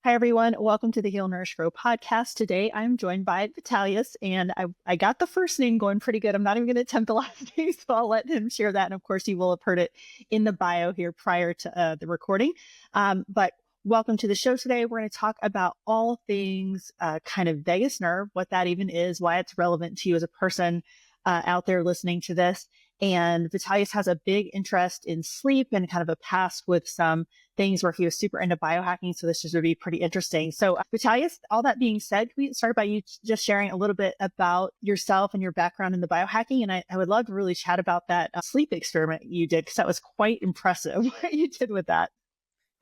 Hi, everyone. Welcome to the Heal, Nourish, Grow podcast. Today, I'm joined by Vitalijus, and I got the first name going pretty good. I'm not even going to attempt the last name, so I'll let him share that. And of course, you will have heard it in the bio here prior to the recording. But welcome to the show today. We're going to talk about all things kind of vagus nerve, what that even is, why it's relevant to you as a person out there listening to this. And Vitalijus has a big interest in sleep and kind of a past with some things where he was super into biohacking. So this is going to be pretty interesting. So Vitalijus, all that being said, can we start by you just sharing a little bit about yourself and your background in the biohacking? And I would love to really chat about that sleep experiment you did, because that was quite impressive what you did with that.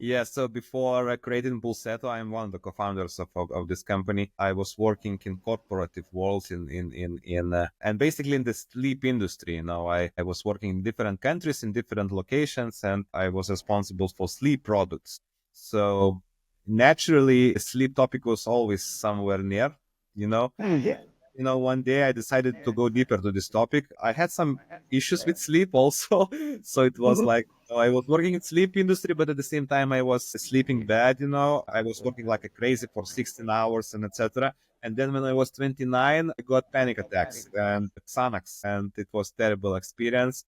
Yeah, so before creating Pulsetto, I'm one of the co-founders of this company. I was working in corporative worlds and basically in the sleep industry. I was working in different countries, in different locations, and I was responsible for sleep products. So naturally, the sleep topic was always somewhere near, you know. Yeah. One day I decided to go deeper to this topic. I had some issues with sleep also. So it was like I was working in sleep industry, but at the same time I was sleeping bad. I was working like a crazy for 16 hours and etc. And then when I was 29, I got panic attacks and Xanax, and it was terrible experience.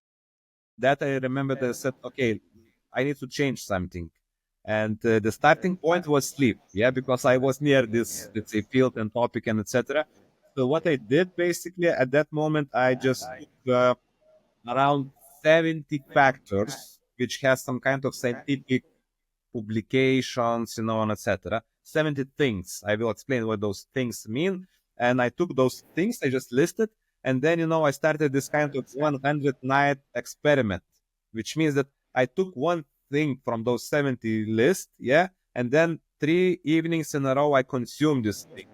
That I remember that I said, okay, I need to change something. And the starting point was sleep, yeah, because I was near this, let's say, field and topic and etc. So what I did basically at that moment, I just took around 70 factors, which has some kind of scientific publications, and etc. 70 things. I will explain what those things mean. And I took those things, I just listed, and then, I started this kind of 100 night experiment, which means that I took one thing from those 70 list, yeah, and then 3 evenings in a row I consumed this thing.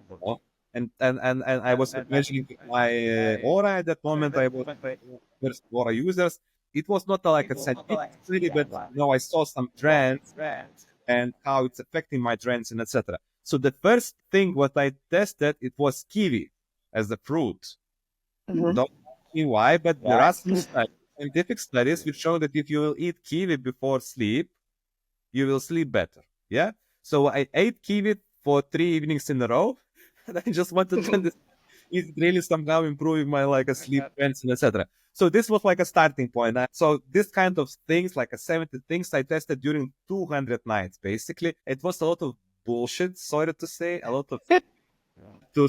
And I was measuring my aura at that moment. I was first aura users. It was not like a scientific study, but I saw some trends and how it's affecting my trends and etc. So the first thing what I tested, it was kiwi as a fruit. Mhm. Don't ask me why, but there are some scientific studies which show that if you will eat kiwi before sleep, you will sleep better. Yeah. So I ate kiwi for 3 evenings in a row, and I just wanted to understand is really somehow improving my like a sleep trends and etc. So this was like a starting point. So this kind of things, like a 70 things I tested during 200 nights, basically. It was a lot of bullshit, sorry to say, a lot of to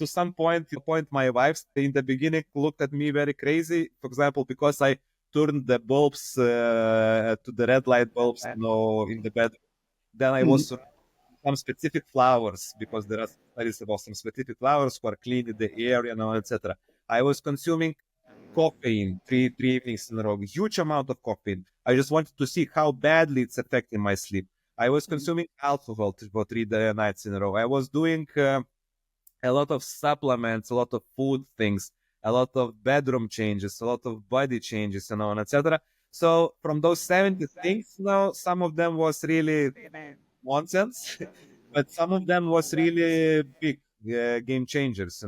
some point my wife in the beginning looked at me very crazy, for example, because I turned the bulbs to the red light bulbs, in the bed. Then I was some specific flowers, because there are studies about some specific flowers for cleaning the air, etc. I was consuming caffeine three evenings in a row, huge amount of caffeine. I just wanted to see how badly it's affecting my sleep. I was consuming alcohol for 3 nights in a row. I was doing a lot of supplements, a lot of food things, a lot of bedroom changes, a lot of body changes, and etc. So from those 70 things, some of them was really nonsense, but some of them was really big game changers.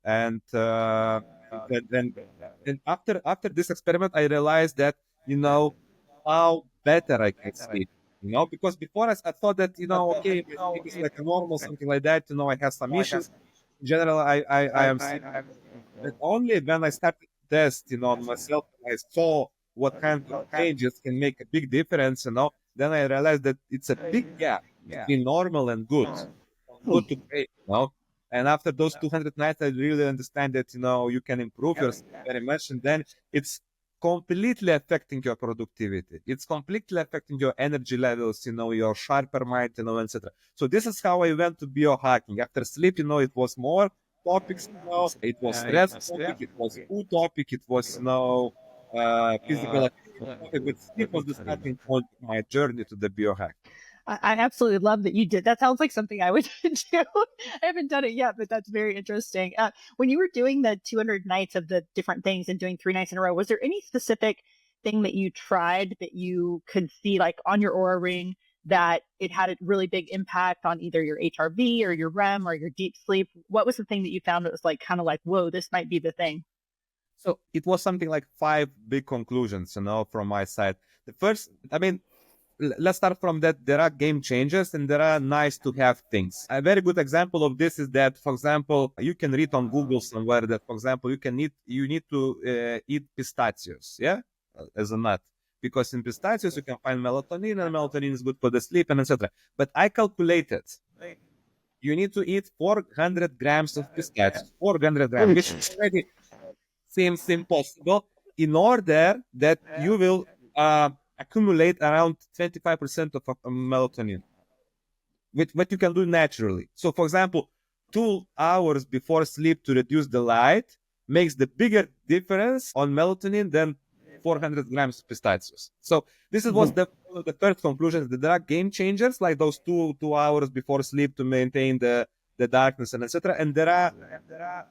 And then after this experiment, I realized that how better I can sleep. Because before I thought that okay, my sleep is like a normal something like that. I have some issues. In general, I am sleep, but only when I started to test, on myself, I saw what kind of changes can make a big difference. Then I realized that it's a big gap between normal and good, from good to great. And after those 200 nights, I really understand that, you can improve yourself very much. And then it's completely affecting your productivity. It's completely affecting your energy levels, your sharper mind, etc. So this is how I went to biohacking. After sleep, it was more topics, it was stress topic, it was food topic, it was, physical activity topic, but sleep was the starting point of my journey to the biohack. I absolutely love that you did. That sounds like something I would do. I haven't done it yet, but that's very interesting. When you were doing the 200 nights of the different things and doing 3 nights in a row, was there any specific thing that you tried that you could see, like on your Aura ring, that it had a really big impact on either your HRV or your REM or your deep sleep? What was the thing that you found that was like kind of like, whoa, this might be the thing? So it was something like five big conclusions, from my side. The first, I mean, let's start from that. There are game changers and there are nice to have things. A very good example of this is that, for example, you can read on Google somewhere that, for example, you need to eat pistachios, yeah, as a nut. Because in pistachios you can find melatonin, and melatonin is good for the sleep, and etc. But I calculated you need to eat 400 grams of pistachios, 400 grams, which already seems impossible, in order that you will accumulate around 25% of melatonin, with what you can do naturally. So, for example, 2 hours before sleep to reduce the light makes the bigger difference on melatonin than 400 grams of pistachios. So this was the first conclusion, that there are game changers like those 2 hours before sleep to maintain the darkness and etc. And there are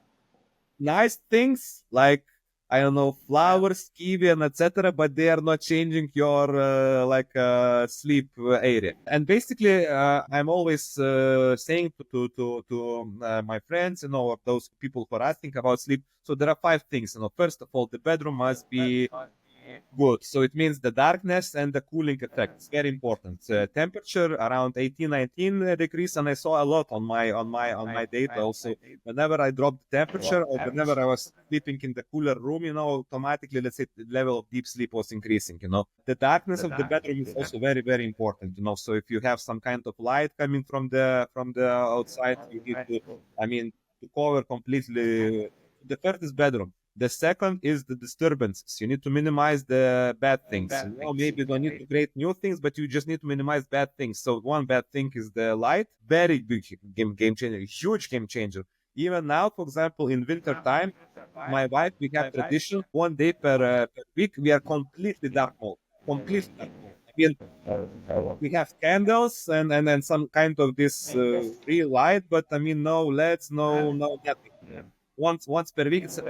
nice things like, I don't know, flowers, kiwi, and etc., but they are not changing your sleep area. And basically, I'm always saying to my friends, those people who are asking about sleep. So there are 5 things. First of all, the bedroom must be good. So it means the darkness and the cooling effect. It's very important. Temperature around 18, 19 degrees, and I saw a lot on my data also. Whenever I dropped the temperature or whenever I was sleeping in the cooler room, automatically, let's say, the level of deep sleep was increasing. The darkness of the bedroom is also very, very important. So if you have some kind of light coming from the outside, you need to cover completely. The first is bedroom. The second is the disturbances. You need to minimize the bad things. Maybe you don't need to create new things, but you just need to minimize bad things. So one bad thing is the light. Very big game changer, huge game changer. Even now, for example, in winter time, my wife, we have tradition, one day per week, we are completely dark mode. Completely dark mode. We have candles and some kind of this real light, but no LEDs, no nothing. Once per week, it's a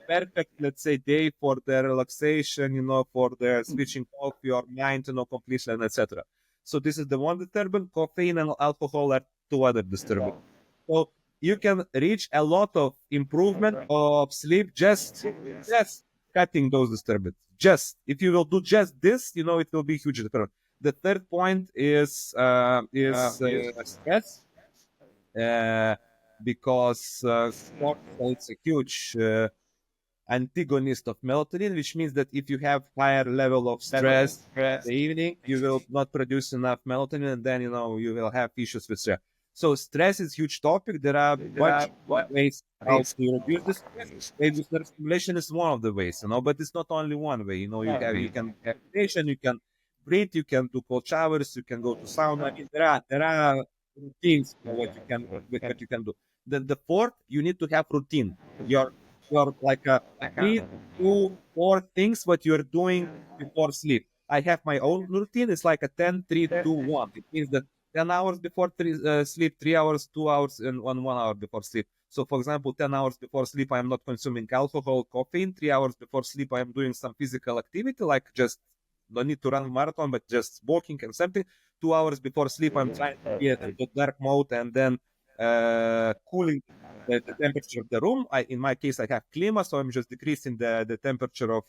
perfect, let's say, day for the relaxation, for the switching off your mind, completely, and etc. So this is the one disturbance. Caffeine and alcohol are 2 other disturbances. So you can reach a lot of improvement of sleep just cutting those disturbances. Just if you will do just this, it will be huge difference. The third point is stress. Because cortisol is a huge antagonist of melatonin, which means that if you have higher level of stress in the evening, you will not produce enough melatonin, and then you will have issues with stress. So stress is a huge topic. There are much ways how to reduce the stress. Maybe stimulation is one of the ways, but it's not only one way. You can have meditation, you can breathe, you can do cold showers, you can go to sauna. There are routines for what you can do. Then the fourth, you need to have routine. Your like 3, 2, 4 things what you're doing before sleep. I have my own routine. It's like a 10, 3, 2, 1. It means that 10 hours before sleep, 3 hours, 2 hours, and 1 hour before sleep. So, for example, 10 hours before sleep, I'm not consuming alcohol, caffeine. 3 hours before sleep, I'm doing some physical activity, like just don't need to run a marathon, but just walking and something. 2 hours before sleep, I'm trying to get into dark mode and then cooling the temperature of the room. In my case, I have klima, so I'm just decreasing the temperature of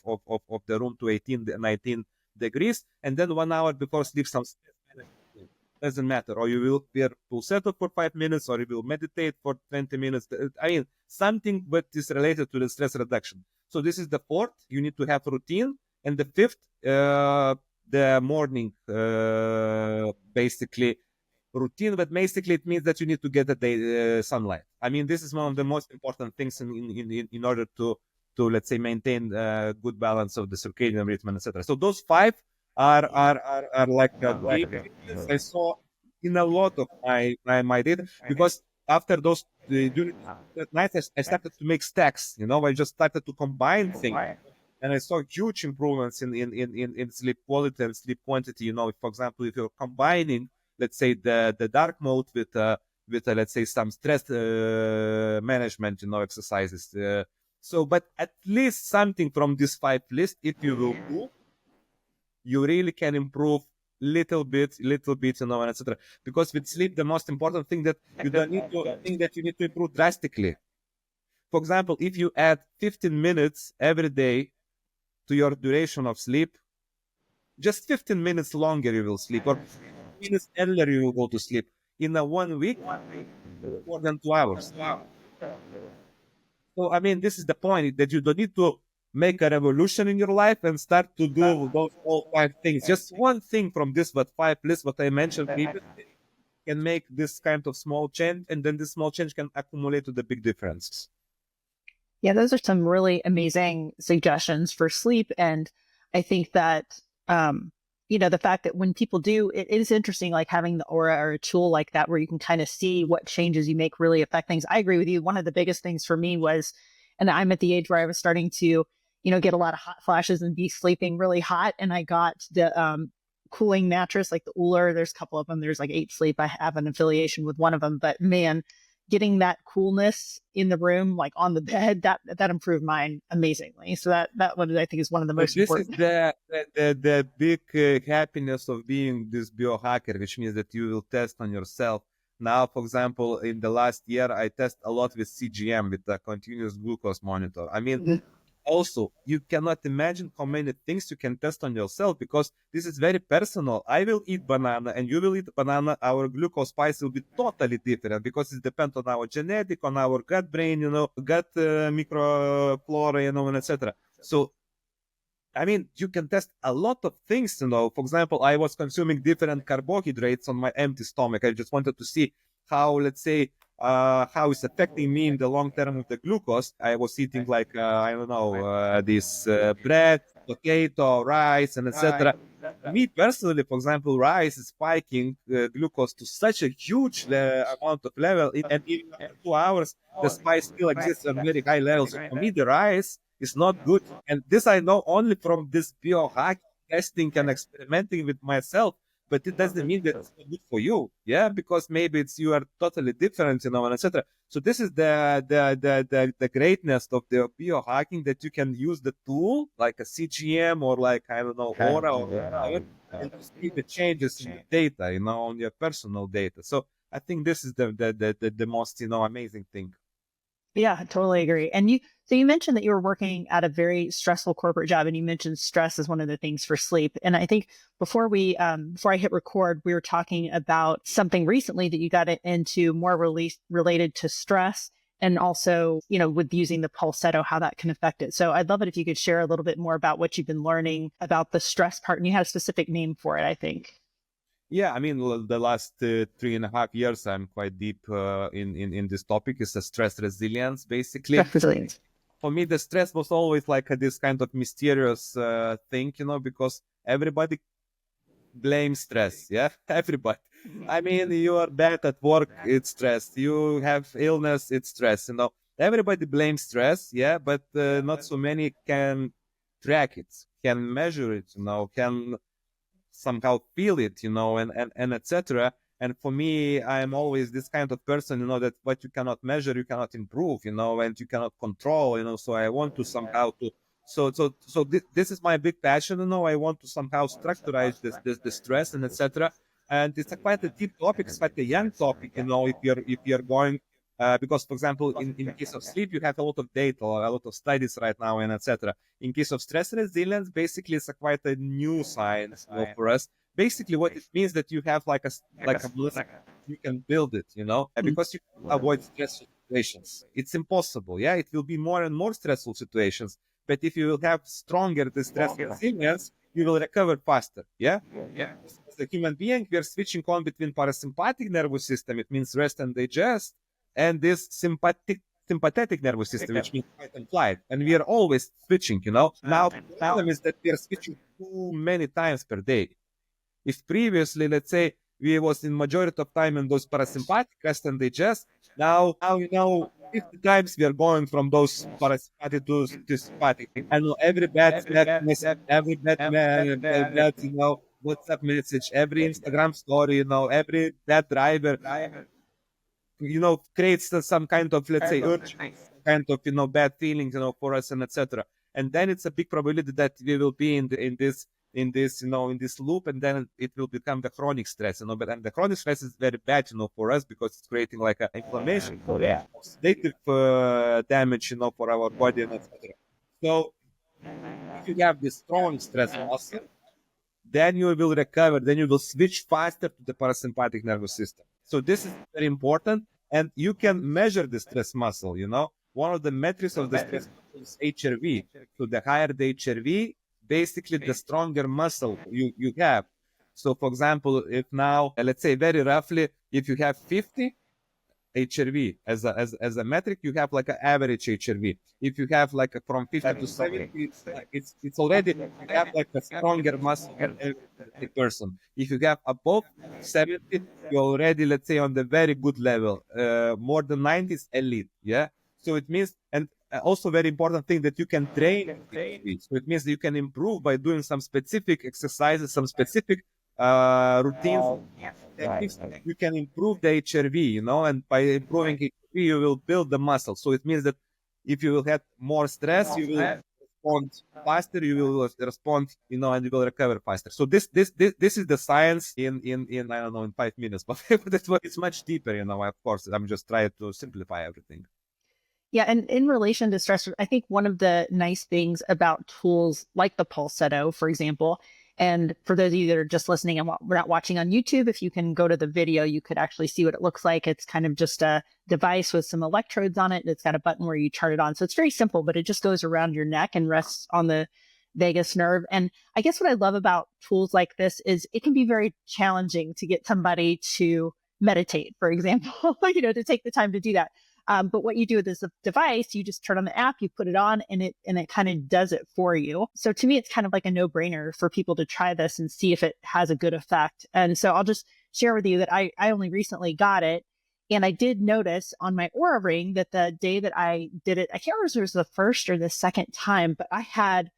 the room to 18, 19 degrees. And then 1 hour before sleep, some doesn't matter. Or you will wear Pulsetto for 5 minutes, or you will meditate for 20 minutes. Something but is related to the stress reduction. So this is the fourth. You need to have routine. And the fifth, the morning, basically routine, but basically it means that you need to get the day sunlight. This is one of the most important things in order to let's say maintain good balance of the circadian rhythm, etc. So those 5 are like I saw in a lot of my data, because after those during that night I started to make stacks. I just started to combine things. And I saw huge improvements in sleep quality and sleep quantity. For example, if you're combining, let's say, the dark mode with let's say some stress management, exercises. But at least something from this 5 list, if you will do, you really can improve little bit, and etc. Because with sleep, the most important thing that you don't need to think that you need to improve drastically. For example, if you add 15 minutes every day to your duration of sleep, just 15 minutes longer you will sleep, or minutes earlier you will go to sleep. In a 1 week, more than 2 hours. So, I mean, this is the point, that you don't need to make a revolution in your life and start to do those all 5 things. Just one thing from this, but 5 list, what I mentioned previously, can make this kind of small change, and then this small change can accumulate to the big differences. Yeah, those are some really amazing suggestions for sleep. And I think that, the fact that when people do, it is interesting, like having the aura or a tool like that, where you can kind of see what changes you make really affect things. I agree with you. One of the biggest things for me was, and I'm at the age where I was starting to, get a lot of hot flashes and be sleeping really hot. And I got the, cooling mattress, like the Uller. There's a couple of them. There's like 8 Sleep. I have an affiliation with one of them, but man, getting that coolness in the room, like on the bed, that improved mine amazingly. So that one I think is one of the So most this is important. the big happiness of being this biohacker, which means that you will test on yourself. Now, for example, in the last year, I test a lot with CGM, with the continuous glucose monitor. I mean, Mhm. also, you cannot imagine how many things you can test on yourself, because this is very personal. I will eat banana and you will eat banana. Our glucose spice will be totally different, because it depends on our genetic, on our gut brain, gut microflora, and etc. So, I mean, you can test a lot of things, For example, I was consuming different carbohydrates on my empty stomach. I just wanted to see how, let's say, how it's affecting me in the long term of the glucose. I was eating like, I don't know, this bread, potato, rice, and etc. Me personally, for example, rice is spiking glucose to such a huge amount of level, and even after 2 hours, the spice still exists on very high levels. So for me, the rice is not good. And this I know only from this biohack testing and experimenting with myself. But it doesn't mean that it's not good for you, yeah, because maybe it's you are totally different, and etc. So this is the greatness of the biohacking, that you can use the tool like a CGM, or like, I don't know, Aura or whatever, and to see the changes in the data, on your personal data. So I think this is the most amazing thing. Yeah, I totally agree. And you mentioned that you were working at a very stressful corporate job, and you mentioned stress is one of the things for sleep. And I think before I hit record, we were talking about something recently that you got into more related to stress, and also, with using the Pulsetto, how that can affect it. So I'd love it if you could share a little bit more about what you've been learning about the stress part. And you had a specific name for it, I think. Yeah, I mean, the last 3.5 years, I'm quite deep in this topic. It's a stress resilience, basically. Stress resilience. For me, the stress was always like this kind of mysterious thing, because everybody blames stress. Yeah, everybody. I mean, you are bad at work, it's stress. You have illness, it's stress. Everybody blames stress. Yeah, but not so many can track it, can measure it. Can somehow feel it, and etc. And for me, I'm always this kind of person, that what you cannot measure, you cannot improve, and you cannot control, So I want to somehow to, so this is my big passion, I want to somehow structurize this stress and etc. And it's a quite a deep topic, it's quite a young topic, if you're going because, for example, in case of sleep, you have a lot of data, a lot of studies right now, and etc. In case of stress resilience, basically, it's quite a new science, for us. Basically, what it means that you have like a muscle, you can build it, because you avoid stressful situations. It's impossible, yeah. It will be more and more stressful situations, but if you will have stronger the stress resilience, you will recover faster, yeah. As a human being, we are switching on between parasympathetic nervous system, it means rest and digest, and this sympathetic nervous system, which means fight and flight. And we are always switching, Now, the problem is that we are switching too many times per day. If previously, let's say, we was in majority of time in those parasympathetic rest and digest, now 50 times we are going from those parasympathetic to sympathetic. And every bad message, every bad, WhatsApp message, every Instagram story, every bad driver, creates some kind of, let's say, urge, kind of, bad feelings, for us, and etc. And then it's a big probability that we will be in this loop, and then it will become the chronic stress, But and the chronic stress is very bad, for us, because it's creating like an inflammation, oxidative damage, for our body, and etc. So if you have this strong stress muscle, then you will recover, then you will switch faster to the parasympathetic nervous system. So this is very important, and you can measure the stress muscle, One of the metrics of the stress muscle is HRV. So the higher the HRV, basically the stronger muscle you have. So for example, if now, let's say very roughly, if you have 50, HRV as a metric, you have like an average HRV. If you have like from 50 to 70, it's already you have like a stronger muscle than every person. If you have above 70, you're already, let's say, on the very good level. More than 90 is elite. Yeah. So it means, and also very important thing that you can train HRV. So it means that you can improve by doing some specific exercises, some specific routines techniques, you can improve the HRV, and by improving HRV, you will build the muscle. So it means that if you will have more stress, you will respond faster, you will respond, and you will recover faster. So this is the science in I don't know, in 5 minutes, but it's much deeper, of course. I'm just trying to simplify everything. Yeah, and in relation to stress, I think one of the nice things about tools like the Pulsetto, for example, and for those of you that are just listening and we're not watching on YouTube, if you can go to the video, you could actually see what it looks like. It's kind of just a device with some electrodes on it. And it's got a button where you turn it on. So it's very simple, but it just goes around your neck and rests on the vagus nerve. And I guess what I love about tools like this is it can be very challenging to get somebody to meditate, for example, to take the time to do that. But what you do with this device, you just turn on the app, you put it on, and it kind of does it for you. So to me, it's kind of like a no-brainer for people to try this and see if it has a good effect. And so I'll just share with you that I only recently got it. And I did notice on my Aura Ring that the day that I did it, I can't remember if it was the first or the second time, but I had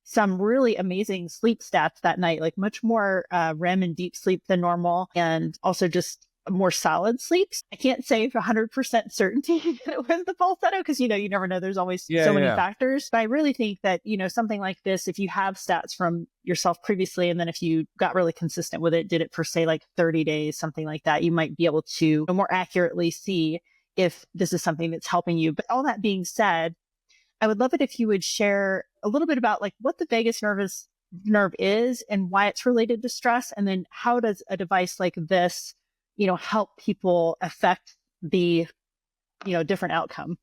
some really amazing sleep stats that night, like much more REM and deep sleep than normal, and also just more solid sleeps. I can't say for 100% certainty that it was the Pulsetto because, you never know. There's always so many factors. But I really think that, something like this, if you have stats from yourself previously, and then if you got really consistent with it, did it for say like 30 days, something like that, you might be able to more accurately see if this is something that's helping you. But all that being said, I would love it if you would share a little bit about like what the vagus nerve is and why it's related to stress. And then how does a device like this help people affect the, different outcome?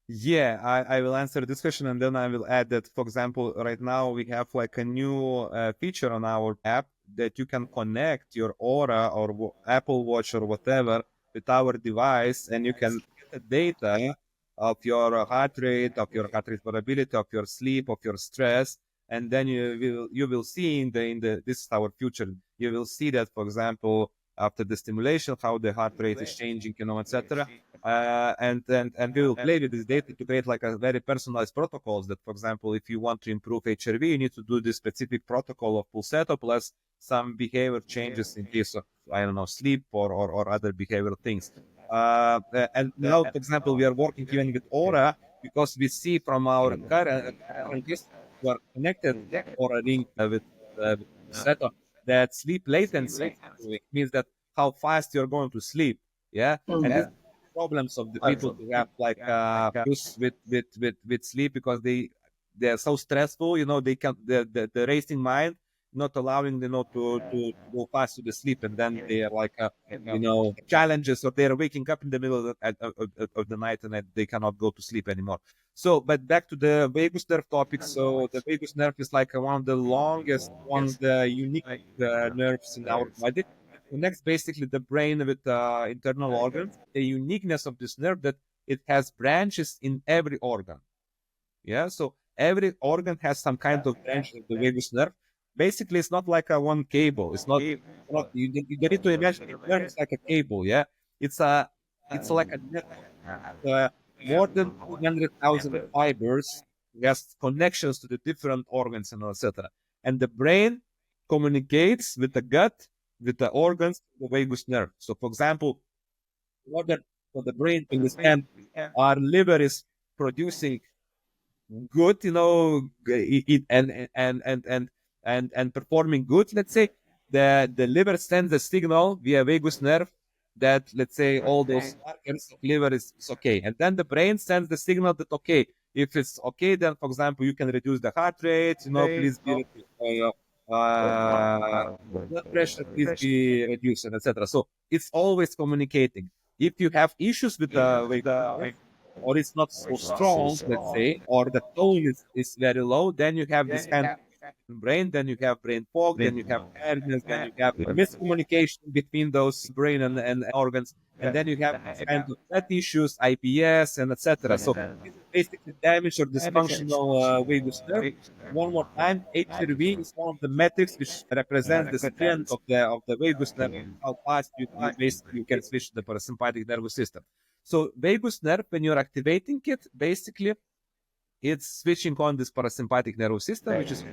Yeah, I will answer this question, and then I will add that, for example, right now we have like a new feature on our app that you can connect your Aura or Apple Watch or whatever with our device, and you can get the data of your heart rate, variability, of your sleep, of your stress, and then you will see in the this is our future. You will see that, for example, after the stimulation, how the heart rate is changing, etc. And we will play with this data to create like a very personalized protocols that, for example, if you want to improve HRV, you need to do this specific protocol of Pulsetto plus some behavior changes in case of, I don't know, sleep or other behavioral things. And now, for example, we are working even with Aura because we see from our current we are connected Aura Ring with Pulsetto that sleep latency means that how fast you're going to sleep. Yeah. And this problems of the people who have like issues with sleep because they're so stressful, they can the racing mind not allowing them to go fast to the sleep, and then they are like challenges, or they're waking up in the middle of the night and they cannot go to sleep anymore. So, but back to the vagus nerve topic. So the vagus nerve is like one of the longest, one of the unique nerves in our body. It connects basically the brain with internal organs. The uniqueness of this nerve that it has branches in every organ. Yeah, so every organ has some kind of branch of the vagus nerve. Basically, it's not like a one cable. It's not you need to imagine it works like a cable. Yeah, it's like a network. More than 200,000 fibers has connections to the different organs and etc. And the brain communicates with the gut, with the organs, the vagus nerve. So, for example, in order for the brain to understand our liver is producing good, and performing good, let's say, the liver sends a signal via vagus nerve that, let's say, all those markers of liver is okay. And then the brain sends the signal that, okay, if it's okay, then, for example, you can reduce the heart rate, please be blood pressure please be reduced, and etc. So it's always communicating. If you have issues with the vagus nerve, or it's not so strong, let's say, or the tone is very low, then you have this kind of brain, then you have brain fog, then you have tiredness, then you have miscommunication between those brain and organs, and then you have this kind of gut issues, IBS, and etc. So this is basically damage or dysfunctional vagus nerve. One more time, HRV is one of the metrics which represents the strength of the vagus nerve, how fast you basically you can switch the parasympathetic nervous system. So vagus nerve, when you're activating it, basically it's switching on this parasympathetic nervous system, which is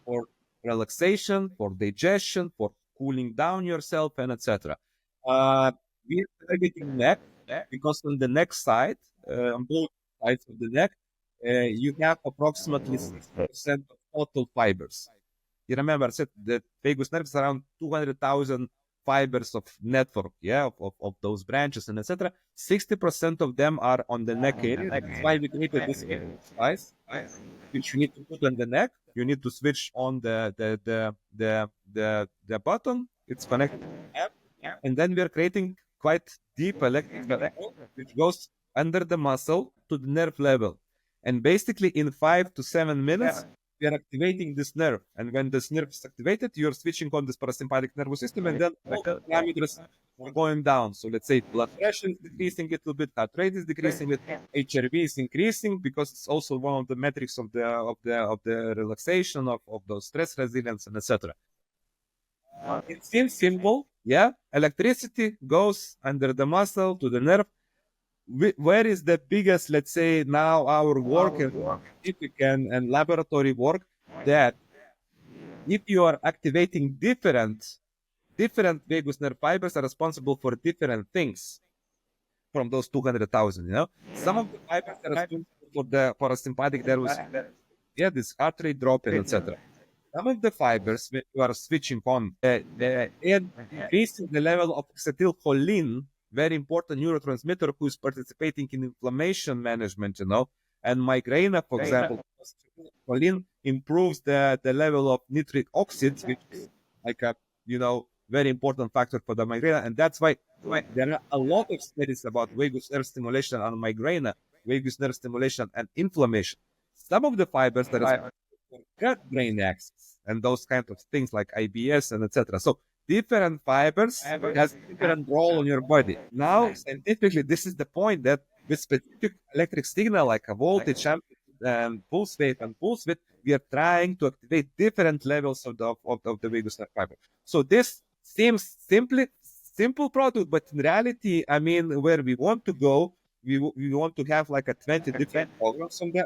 for relaxation, for digestion, for cooling down yourself, and etc. We are targeting neck because on the neck side, on both sides of the neck, you have approximately 60% of total fibers. You remember I said that vagus nerve is around 200,000 fibers of network, yeah, of those branches and etc. 60% of them are on the neck area. That's why we created this device, which you need to put on the neck. You need to switch on the button. It's connected to the app, and then we are creating quite deep electric signal, which goes under the muscle to the nerve level. And basically, in 5 to 7 minutes, we are activating this nerve. And when this nerve is activated, you're switching on this parasympathetic nervous system, and then all the parameters are going down. So let's say blood pressure is decreasing a little bit, heart rate is decreasing, HRV is increasing because it's also one of the metrics of the relaxation of those stress resilience and etc. It seems simple, yeah. Electricity goes under the muscle to the nerve. Where is the biggest, let's say, now our work and scientific and laboratory work, that if you are activating different vagus nerve fibers are responsible for different things from those 200,000, you know. Some of the fibers are responsible for the parasympathetic nervous, yeah, this heart rate dropping, etc. Some of the fibers, when you are switching on, increasing the level of acetylcholine, very important neurotransmitter who is participating in inflammation management, you know, and migraine, for example, choline improves the level of nitric oxide, which is like a, you know, very important factor for the migraine. And that's why there are a lot of studies about vagus nerve stimulation and migraine, vagus nerve stimulation and inflammation. Some of the fibers that are gut-brain axis and those kind of things like IBS and etc. So different fibers has different role in your body. Now, scientifically, this is the point that with specific electric signal like a voltage, and pulse wave and pulse width, we are trying to activate different levels of the vagus nerve fiber. So this seems simple product, but in reality, I mean, where we want to go, we want to have like a 20 different programs on the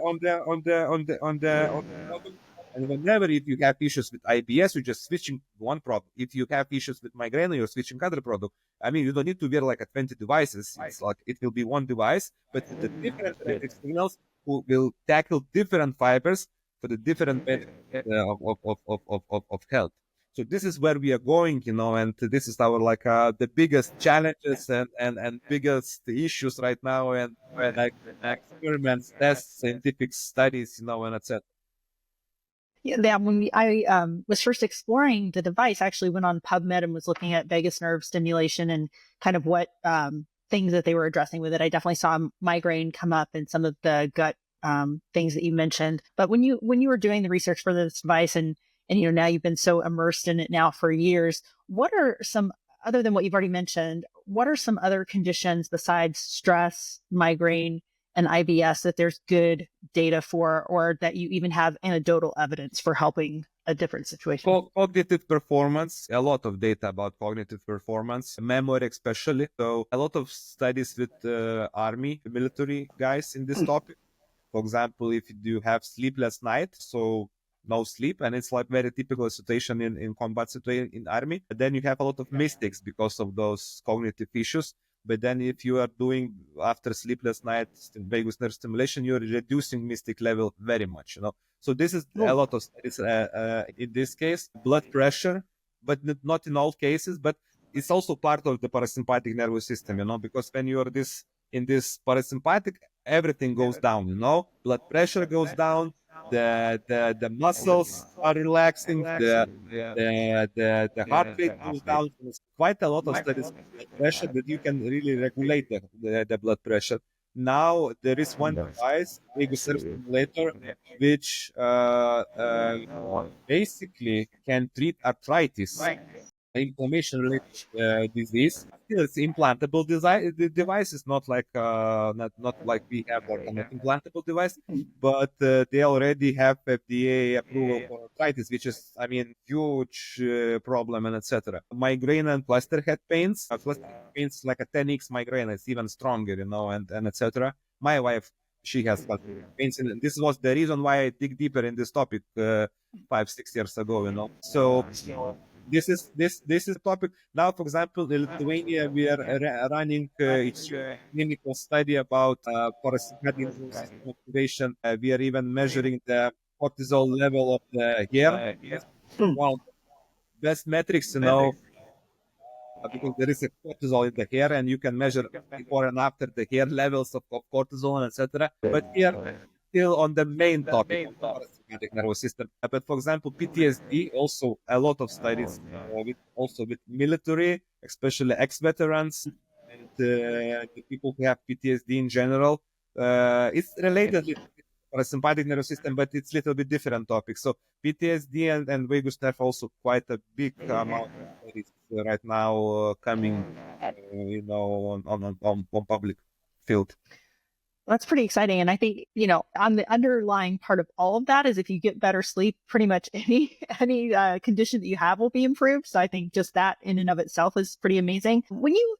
product. And whenever if you have issues with IBS, you're just switching one product. If you have issues with migraine, you're switching other product. I mean, you don't need to wear like a 20 devices. It's like it will be one device, but the different electric signals who will tackle different fibers for the different benefits of health. So this is where we are going, you know, and this is our like the biggest challenges and biggest issues right now, and like experiments, tests, scientific studies, you know, and etc. Yeah, when I was first exploring the device, I actually went on PubMed and was looking at vagus nerve stimulation and kind of what things that they were addressing with it. I definitely saw migraine come up and some of the gut things that you mentioned. But when you were doing the research for this device, and you know, now you've been so immersed in it now for years, what are some, other than what you've already mentioned, what are some other conditions besides stress, migraine, and IBS that there's good data for, or that you even have anecdotal evidence for helping a different situation? Cognitive performance, a lot of data about cognitive performance, memory especially. So a lot of studies with army, military guys in this topic. For example, if you have sleepless night, so no sleep, and it's like very typical situation in combat situation in army, then you have a lot of mistakes because of those cognitive issues. But then if you are doing after sleepless night vagus nerve stimulation, you're reducing mistake level very much, you know. So this is a lot of studies in this case. Blood pressure, but not in all cases, but it's also part of the parasympathetic nervous system, you know, because when you are in this parasympathetic, everything goes down, you know, blood pressure goes down, the muscles are relaxing, the heart rate goes down. There's quite a lot of studies on blood pressure that you can really regulate the blood pressure. Now there is one device, vagus nerve stimulator, which basically can treat arthritis, inflammation-related disease. Still, it's implantable device. It's not like not like we have our kind of implantable device, but they already have FDA approval for arthritis, which is, I mean, huge problem and etc. Migraine and cluster head pains. Cluster head pains like a 10x migraine. It's even stronger, and etc. My wife, she has cluster head pains, and this was the reason why I dig deeper in this topic 5-6 years ago. So this is a topic now. For example, in Lithuania, we are running a clinical study about parasympathetic nervous system activation. We are even measuring the cortisol level of the hair. One of the best metrics, because there is a cortisol in the hair, and you can measure before and after the hair levels of cortisol and etc. But here, still on the main topic of the parasympathetic nervous system. But for example, PTSD, also a lot of studies with military, especially ex-veterans, and the people who have PTSD in general. It's related to parasympathetic nervous system, but it's a little bit different topic. So PTSD and vagus nerve also quite a big amount of studies right now coming, on public field. That's pretty exciting. And I think, on the underlying part of all of that is if you get better sleep, pretty much any condition that you have will be improved. So I think just that in and of itself is pretty amazing. When you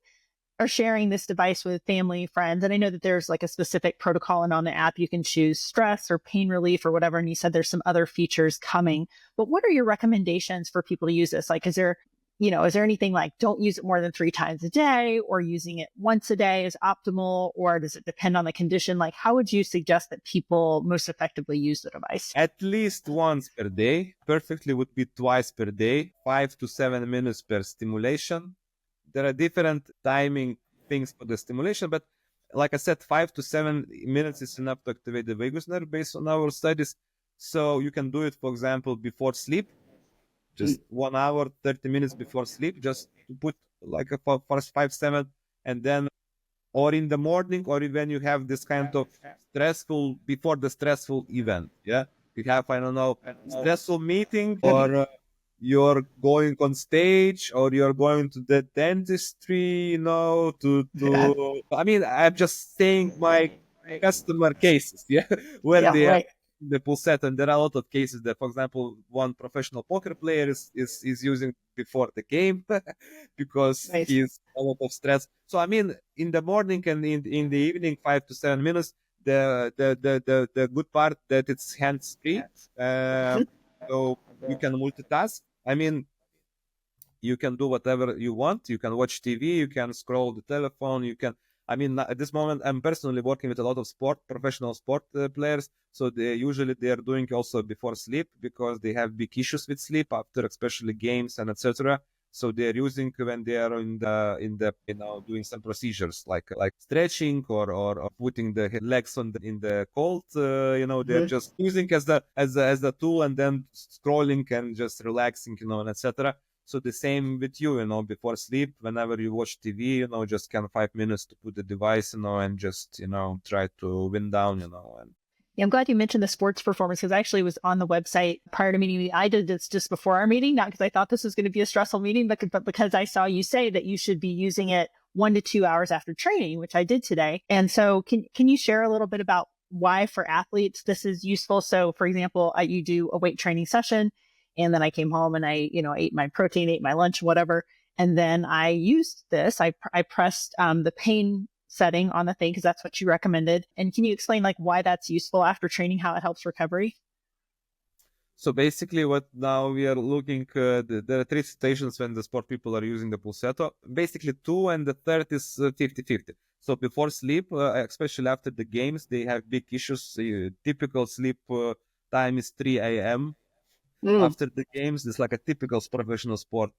are sharing this device with family, friends, and I know that there's like a specific protocol, and on the app you can choose stress or pain relief or whatever, and you said there's some other features coming, but what are your recommendations for people to use this? Like, is there anything like don't use it more than 3 times a day, or using it once a day is optimal, or does it depend on the condition? Like, how would you suggest that people most effectively use the device? At least once per day. Perfectly would be twice per day, 5 to 7 minutes per stimulation. There are different timing things for the stimulation, but like I said, 5 to 7 minutes is enough to activate the vagus nerve based on our studies. So you can do it, for example, before sleep, just 1 hour, 30 minutes before sleep, just to put like a first 5-7, and then, or in the morning, or when you have this kind of before the stressful event. Yeah. You have, I don't know, stressful meeting, or you're going on stage, or you're going to the dentistry, I mean, I'm just saying my customer cases, yeah, where they are the Pulsetto, and there are a lot of cases that, for example, one professional poker player is using before the game because he's a lot of stress. So I mean, in the morning and in the evening, 5 to 7 minutes. The good part that it's hands free, so you can multitask. I mean, you can do whatever you want. You can watch TV, you can scroll the telephone, you can. I mean, at this moment, I'm personally working with a lot of professional sport players. So they are doing also before sleep, because they have big issues with sleep after, especially games and etc. So they're using when they are in the doing some procedures like stretching or putting the legs in the cold. They're just using as the tool, and then scrolling and just relaxing, and etc. So the same with you, before sleep, whenever you watch TV, just 5 minutes to put the device, and just, try to wind down, and. Yeah, I'm glad you mentioned the sports performance, because I actually was on the website prior to meeting. I did this just before our meeting, not because I thought this was going to be a stressful meeting, but because I saw you say that you should be using it 1 to 2 hours after training, which I did today. And so can you share a little bit about why for athletes this is useful? So for example, you do a weight training session, and then I came home and I, ate my protein, ate my lunch, whatever. And then I used this. I pressed the pain setting on the thing, because that's what you recommended. And can you explain why that's useful after training, how it helps recovery? So basically, what now we are looking, there are 3 situations when the sport people are using the Pulsetto. Basically 2, and the third is 50-50. So before sleep, especially after the games, they have big issues. Typical sleep time is 3 a.m. After the games. It's like a typical professional sport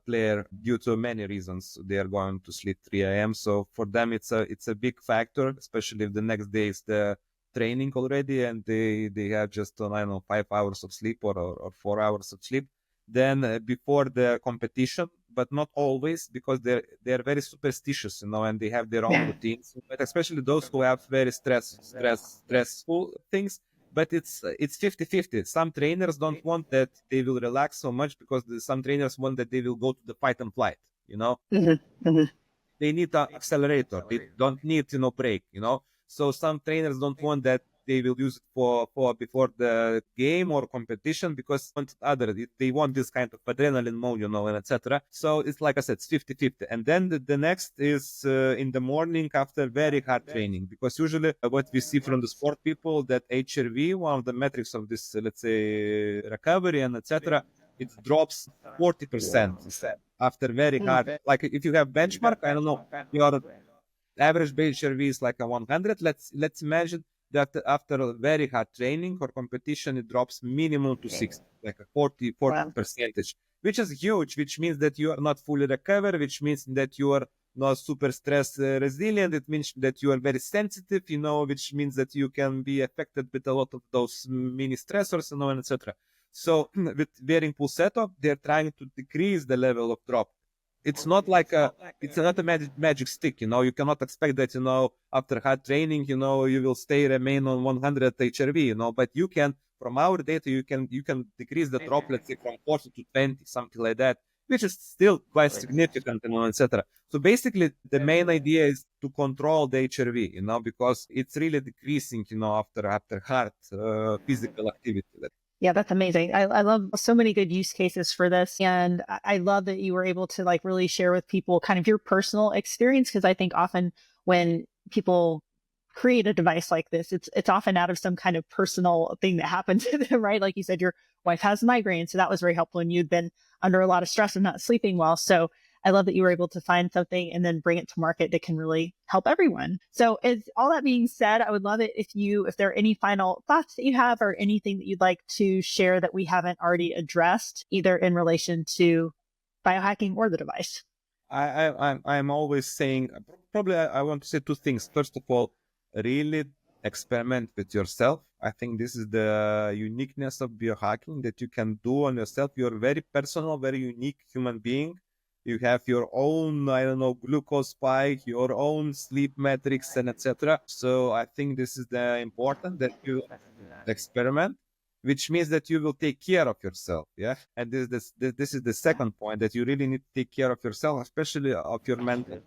player, due to many reasons. They are going to sleep 3 a.m. So for them, it's a big factor, especially if the next day is the training already and they have just, I don't know, 5 hours of sleep or 4 hours of sleep, then before the competition, but not always, because they're very superstitious, and they have their own routines, but especially those who have very stressful things. But it's 50-50. Some trainers don't want that they will relax so much, because some trainers want that they will go to the fight and flight, they need an accelerator. They don't need, break, So some trainers don't want that they will use it for before the game or competition, because they want this kind of adrenaline mode, and etc. So it's like I said, it's 50-50. And then the next is in the morning after very hard training, because usually what we see from the sport people, that HRV, one of the metrics of this, let's say, recovery and etc., it drops 40% after very hard. Like if you have benchmark, I don't know, your average base HRV is like a 100. Let's imagine that after a very hard training or competition, it drops minimum to 60, like a 40 percentage, which is huge, which means that you are not fully recovered, which means that you are not super stress resilient. It means that you are very sensitive, which means that you can be affected with a lot of those mini stressors, and etc. So with wearing Pulsetto, they're trying to decrease the level of drop. It's not like it's not a magic stick, You cannot expect that, after hard training, you will remain on 100 HRV, But you can, from our data, you can decrease the drop, let's say, from 40 to 20, something like that, which is still quite significant, etc. So basically, the main idea is to control the HRV, because it's really decreasing, after hard physical activity. Yeah, that's amazing. I love so many good use cases for this. And I love that you were able to really share with people kind of your personal experience, because I think often when people create a device like this, it's often out of some kind of personal thing that happened to them, right? Like you said, your wife has migraine, so that was very helpful, and you'd been under a lot of stress and not sleeping well. So I love that you were able to find something and then bring it to market that can really help everyone. So all that being said, I would love it if there are any final thoughts that you have or anything that you'd like to share that we haven't already addressed, either in relation to biohacking or the device. I'm always saying, probably I want to say two things. First of all, really experiment with yourself. I think this is the uniqueness of biohacking, that you can do on yourself. You're a very personal, very unique human being. You have your own, glucose spike, your own sleep metrics, and etc. So I think this is the important, that you experiment, which means that you will take care of yourself. Yeah. And this is the second point, that you really need to take care of yourself, especially of your mental.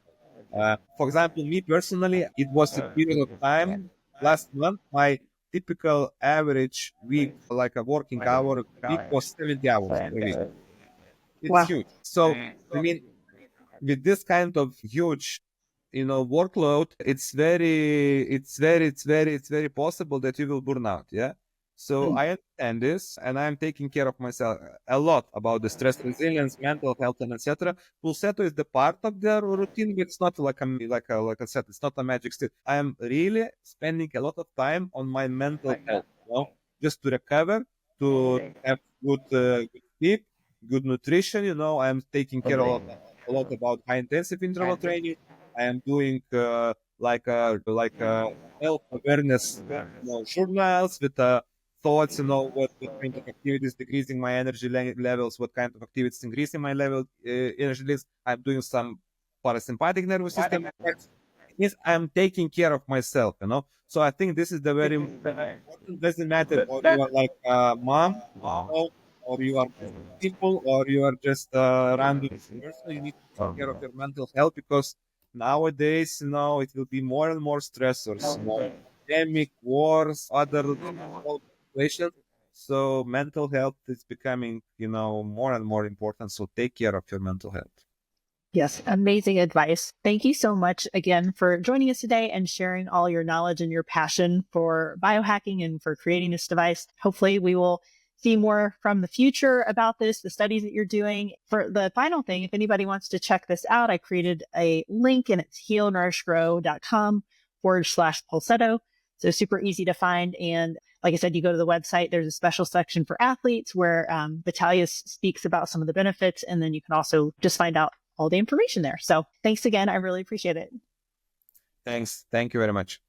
For example, me personally, it was a period of time last month, my typical average week, like a working hour week, was 70 hours a week. It's huge. So, I mean, with this kind of huge, workload, it's very possible that you will burn out. Yeah. So I understand this, and I'm taking care of myself a lot about the stress resilience, mental health, and etc. Pulsetto is the part of their routine. It's not like I said, it's not a magic stick. I am really spending a lot of time on my mental health, just to recover, to have good sleep, good nutrition. I am taking care of a lot about high intensive interval training. I am doing health awareness journals with thoughts, what kind of activities decreasing my energy levels, what kind of activities increasing my energy levels. I'm doing some parasympathetic nervous system. Yes, I'm taking care of myself, So I think this is the very important. Doesn't matter if you are like a mom, or you are people, or you are just a random person. You need to take care of your mental health, because nowadays, it will be more and more stressors, pandemic, wars, other situations. So mental health is becoming, more and more important. So take care of your mental health. Yes, amazing advice. Thank you so much again for joining us today and sharing all your knowledge and your passion for biohacking and for creating this device. Hopefully we will see more from the future about this, the studies that you're doing. For the final thing, if anybody wants to check this out, I created a link, and it's healnourishgrow.com/Pulsetto. So super easy to find. And like I said, you go to the website, there's a special section for athletes where Vitalijus speaks about some of the benefits. And then you can also just find out all the information there. So thanks again. I really appreciate it. Thanks. Thank you very much.